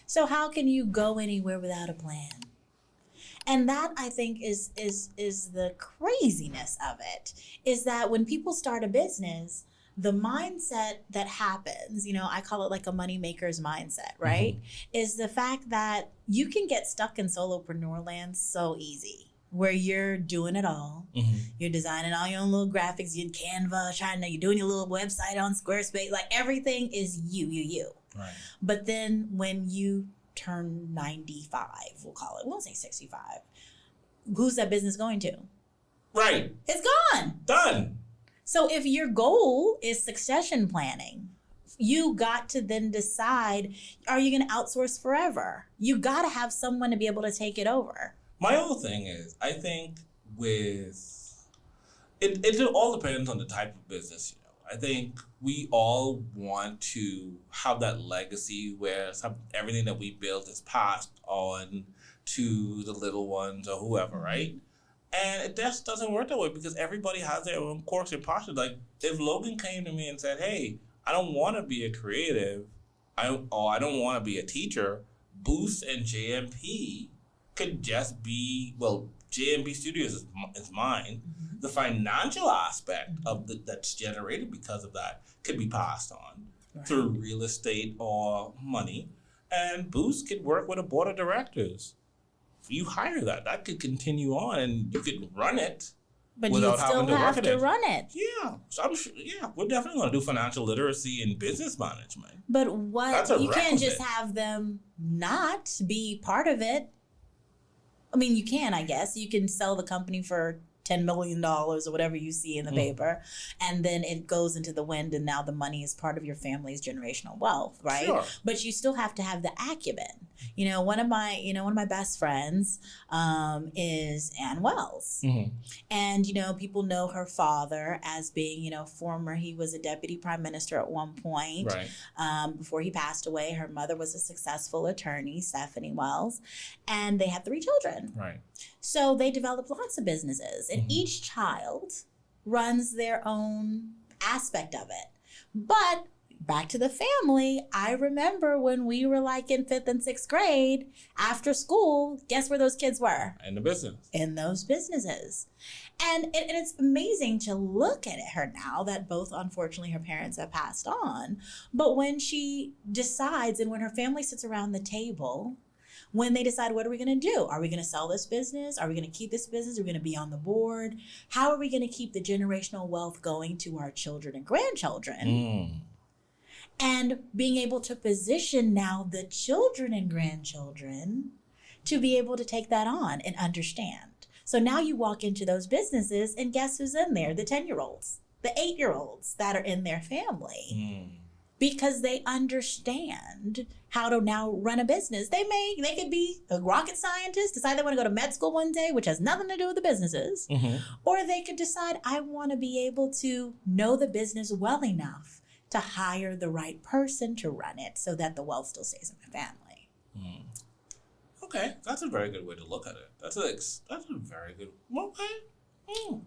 So how can you go anywhere without a plan? And that, I think, is the craziness of it, is that when people start a business, the mindset that happens, I call it like a money maker's mindset, right? Is the fact that you can get stuck in solopreneur land so easy, where you're doing it all. You're designing all your own little graphics, you're in Canva, you're doing your little website on Squarespace, like everything is you. Right. But then when you turn 95, we'll call it, we won't say 65, who's that business going to? Right. It's gone. Done. So if your goal is succession planning, you got to then decide, are you going to outsource forever? You got to have someone to be able to take it over. My whole thing is, I think it all depends on the type of business, I think we all want to have that legacy where everything that we build is passed on to the little ones or whoever, right? And it just doesn't work that way because everybody has their own quirks and passions. Like, if Logan came to me and said, hey, I don't want to be a creative, I don't want to be a teacher, Boost and JMP could just be, well, JMP Studios is mine. The financial aspect of that's generated because of that could be passed on through real estate or money. And Boost could work with a board of directors. You hire that could continue on and you could run it. But you still have to run it. Yeah. So I'm sure, we're definitely going to do financial literacy and business management. But you can't just have them not be part of it. I mean, you can, I guess. You can sell the company for $10 million or whatever you see in the paper, and then it goes into the wind, and now the money is part of your family's generational wealth, right? Sure. But you still have to have the acumen. One of my best friends is Ann Wells, and people know her father as being he was a deputy prime minister at one point, right? Before he passed away. Her mother was a successful attorney, Stephanie Wells, and they had 3 children. Right. So they developed lots of businesses, and each child runs their own aspect of it. But back to the family, I remember when we were like in 5th and 6th grade, after school, guess where those kids were? In the business. In those businesses. And it's amazing to look at her now that both, unfortunately, her parents have passed on. But when she decides and when her family sits around the table, when they decide, what are we going to do? Are we going to sell this business? Are we going to keep this business? Are we going to be on the board? How are we going to keep the generational wealth going to our children and grandchildren? And being able to position now the children and grandchildren to be able to take that on and understand. So now you walk into those businesses and guess who's in there? The 10-year-olds, the 8-year-olds that are in their family. Because they understand how to now run a business. They could be a rocket scientist, decide they want to go to med school one day, which has nothing to do with the businesses. Or they could decide, I want to be able to know the business well enough to hire the right person to run it so that the wealth still stays in my family. Okay, that's a very good way to look at it. That's a very good, okay.